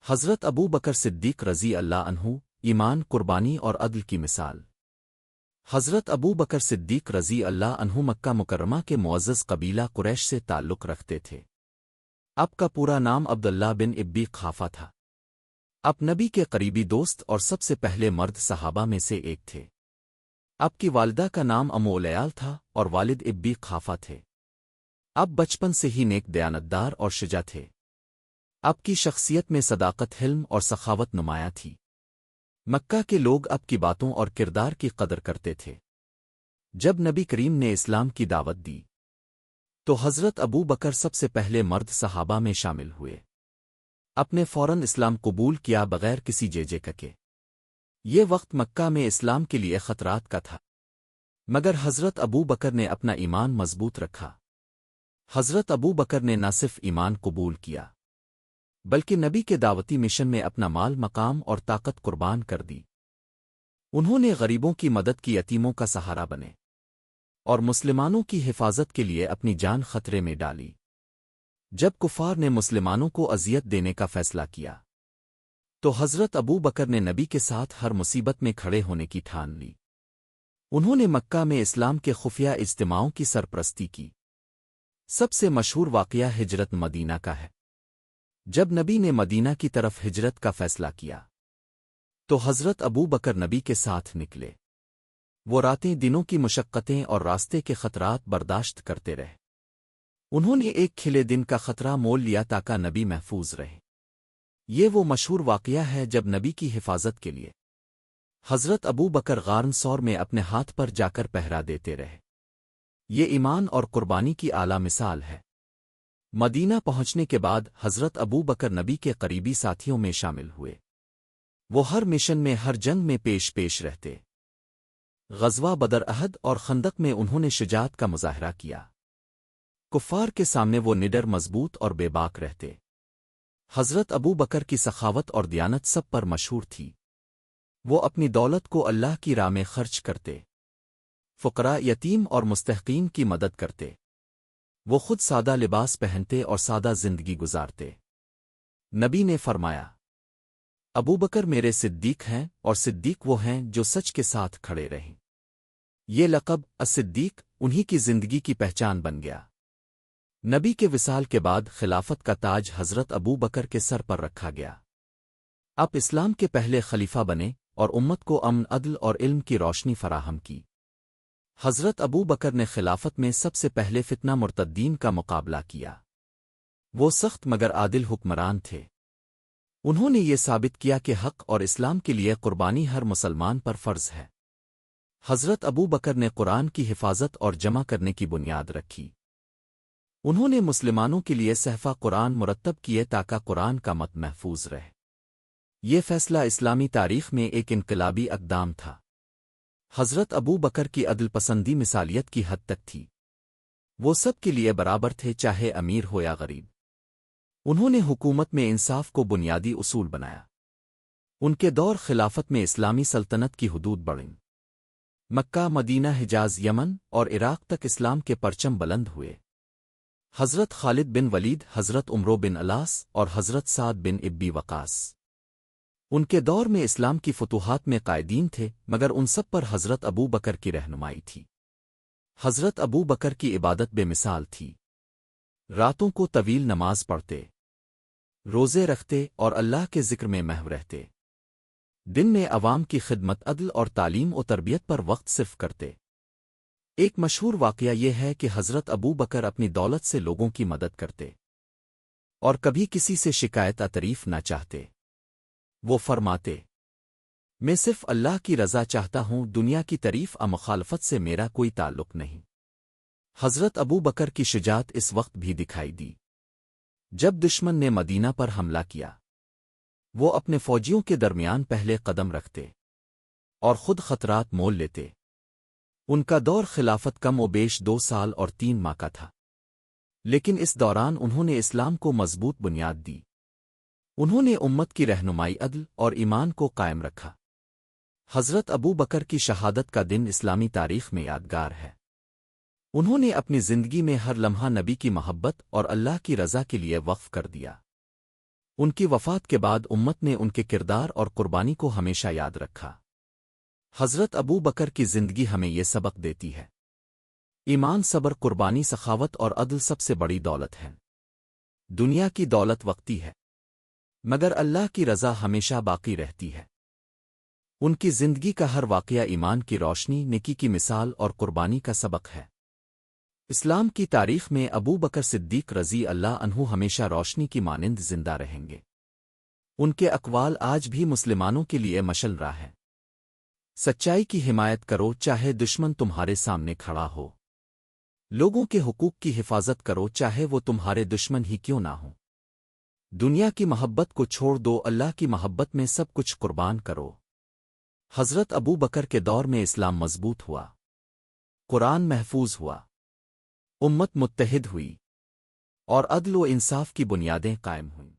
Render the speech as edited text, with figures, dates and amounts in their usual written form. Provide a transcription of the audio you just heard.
حضرت ابو بکر صدیق رضی اللہ عنہ ایمان، قربانی اور عدل کی مثال۔ حضرت ابو بکر صدیق رضی اللہ عنہ مکہ مکرمہ کے معزز قبیلہ قریش سے تعلق رکھتے تھے۔ آپ کا پورا نام عبداللہ بن ابی قحافہ تھا۔ آپ نبی کے قریبی دوست اور سب سے پہلے مرد صحابہ میں سے ایک تھے۔ آپ کی والدہ کا نام ام علیال تھا اور والد ابی قحافہ تھے۔ آپ بچپن سے ہی نیک دیانتدار اور شجاع تھے۔ آپ کی شخصیت میں صداقت، حلم اور سخاوت نمایاں تھی۔ مکہ کے لوگ آپ کی باتوں اور کردار کی قدر کرتے تھے۔ جب نبی کریم نے اسلام کی دعوت دی تو حضرت ابو بکر سب سے پہلے مرد صحابہ میں شامل ہوئے۔ آپ نے فوراً اسلام قبول کیا بغیر کسی جیجے کے۔ یہ وقت مکہ میں اسلام کے لیے خطرات کا تھا، مگر حضرت ابو بکر نے اپنا ایمان مضبوط رکھا۔ حضرت ابو بکر نے نہ صرف ایمان قبول کیا بلکہ نبی کے دعوتی مشن میں اپنا مال، مقام اور طاقت قربان کر دی۔ انہوں نے غریبوں کی مدد کی، یتیموں کا سہارا بنے اور مسلمانوں کی حفاظت کے لیے اپنی جان خطرے میں ڈالی۔ جب کفار نے مسلمانوں کو اذیت دینے کا فیصلہ کیا تو حضرت ابو بکر نے نبی کے ساتھ ہر مصیبت میں کھڑے ہونے کی ٹھان لی۔ انہوں نے مکہ میں اسلام کے خفیہ اجتماعوں کی سرپرستی کی۔ سب سے مشہور واقعہ ہجرت مدینہ کا ہے۔ جب نبی نے مدینہ کی طرف ہجرت کا فیصلہ کیا تو حضرت ابو بکر نبی کے ساتھ نکلے۔ وہ راتیں، دنوں کی مشقتیں اور راستے کے خطرات برداشت کرتے رہے۔ انہوں نے ایک کھلے دن کا خطرہ مول لیا تاکہ نبی محفوظ رہے۔ یہ وہ مشہور واقعہ ہے جب نبی کی حفاظت کے لیے حضرت ابو بکر غار ثور میں اپنے ہاتھ پر جا کر پہرا دیتے رہے۔ یہ ایمان اور قربانی کی اعلیٰ مثال ہے۔ مدینہ پہنچنے کے بعد حضرت ابو بکر نبی کے قریبی ساتھیوں میں شامل ہوئے۔ وہ ہر مشن میں، ہر جنگ میں پیش رہتے۔ غزوہ بدر، احد اور خندق میں انہوں نے شجاعت کا مظاہرہ کیا۔ کفار کے سامنے وہ نڈر، مضبوط اور بے باک رہتے۔ حضرت ابو بکر کی سخاوت اور دیانت سب پر مشہور تھی۔ وہ اپنی دولت کو اللہ کی راہ میں خرچ کرتے، فقراء، یتیم اور مستحقین کی مدد کرتے۔ وہ خود سادہ لباس پہنتے اور سادہ زندگی گزارتے۔ نبی نے فرمایا، ابو بکر میرے صدیق ہیں اور صدیق وہ ہیں جو سچ کے ساتھ کھڑے رہیں۔ یہ لقب الصدیق انہی کی زندگی کی پہچان بن گیا۔ نبی کے وصال کے بعد خلافت کا تاج حضرت ابو بکر کے سر پر رکھا گیا۔ آپ اسلام کے پہلے خلیفہ بنے اور امت کو امن، عدل اور علم کی روشنی فراہم کی۔ حضرت ابو بکر نے خلافت میں سب سے پہلے فتنہ مرتدین کا مقابلہ کیا۔ وہ سخت مگر عادل حکمران تھے۔ انہوں نے یہ ثابت کیا کہ حق اور اسلام کے لیے قربانی ہر مسلمان پر فرض ہے۔ حضرت ابو بکر نے قرآن کی حفاظت اور جمع کرنے کی بنیاد رکھی۔ انہوں نے مسلمانوں کے لیے صحیفہ قرآن مرتب کیے تاکہ قرآن کا مت محفوظ رہے۔ یہ فیصلہ اسلامی تاریخ میں ایک انقلابی اقدام تھا۔ حضرت ابو بکر کی عدل پسندی مثالیت کی حد تک تھی۔ وہ سب کے لیے برابر تھے، چاہے امیر ہو یا غریب۔ انہوں نے حکومت میں انصاف کو بنیادی اصول بنایا۔ ان کے دور خلافت میں اسلامی سلطنت کی حدود بڑھیں۔ مکہ، مدینہ، حجاز، یمن اور عراق تک اسلام کے پرچم بلند ہوئے۔ حضرت خالد بن ولید، حضرت عمرو بن الاس اور حضرت سعد بن ابی وقاص ان کے دور میں اسلام کی فتوحات میں قائدین تھے، مگر ان سب پر حضرت ابو بکر کی رہنمائی تھی۔ حضرت ابو بکر کی عبادت بے مثال تھی۔ راتوں کو طویل نماز پڑھتے، روزے رکھتے اور اللہ کے ذکر میں محو رہتے۔ دن میں عوام کی خدمت، عدل اور تعلیم و تربیت پر وقت صرف کرتے۔ ایک مشہور واقعہ یہ ہے کہ حضرت ابو بکر اپنی دولت سے لوگوں کی مدد کرتے اور کبھی کسی سے شکایت تعریف نہ چاہتے۔ وہ فرماتے، میں صرف اللہ کی رضا چاہتا ہوں، دنیا کی تعریف اور مخالفت سے میرا کوئی تعلق نہیں۔ حضرت ابو بکر کی شجاعت اس وقت بھی دکھائی دی جب دشمن نے مدینہ پر حملہ کیا۔ وہ اپنے فوجیوں کے درمیان پہلے قدم رکھتے اور خود خطرات مول لیتے۔ ان کا دور خلافت کم و بیش 2 سال اور 3 ماہ کا تھا، لیکن اس دوران انہوں نے اسلام کو مضبوط بنیاد دی۔ انہوں نے امت کی رہنمائی، عدل اور ایمان کو قائم رکھا۔ حضرت ابو بکر کی شہادت کا دن اسلامی تاریخ میں یادگار ہے۔ انہوں نے اپنی زندگی میں ہر لمحہ نبی کی محبت اور اللہ کی رضا کے لیے وقف کر دیا۔ ان کی وفات کے بعد امت نے ان کے کردار اور قربانی کو ہمیشہ یاد رکھا۔ حضرت ابو بکر کی زندگی ہمیں یہ سبق دیتی ہے۔ ایمان، صبر، قربانی، سخاوت اور عدل سب سے بڑی دولت ہے۔ دنیا کی دولت وقتی ہے، مگر اللہ کی رضا ہمیشہ باقی رہتی ہے۔ ان کی زندگی کا ہر واقعہ ایمان کی روشنی، نیکی کی مثال اور قربانی کا سبق ہے۔ اسلام کی تاریخ میں ابو بکر صدیق رضی اللہ عنہ ہمیشہ روشنی کی مانند زندہ رہیں گے۔ ان کے اقوال آج بھی مسلمانوں کے لیے مشعل راہ ہے۔ سچائی کی حمایت کرو چاہے دشمن تمہارے سامنے کھڑا ہو۔ لوگوں کے حقوق کی حفاظت کرو چاہے وہ تمہارے دشمن ہی کیوں نہ ہوں۔ دنیا کی محبت کو چھوڑ دو، اللہ کی محبت میں سب کچھ قربان کرو۔ حضرت ابو بکر کے دور میں اسلام مضبوط ہوا، قرآن محفوظ ہوا، امت متحد ہوئی، اور عدل و انصاف کی بنیادیں قائم ہوئیں۔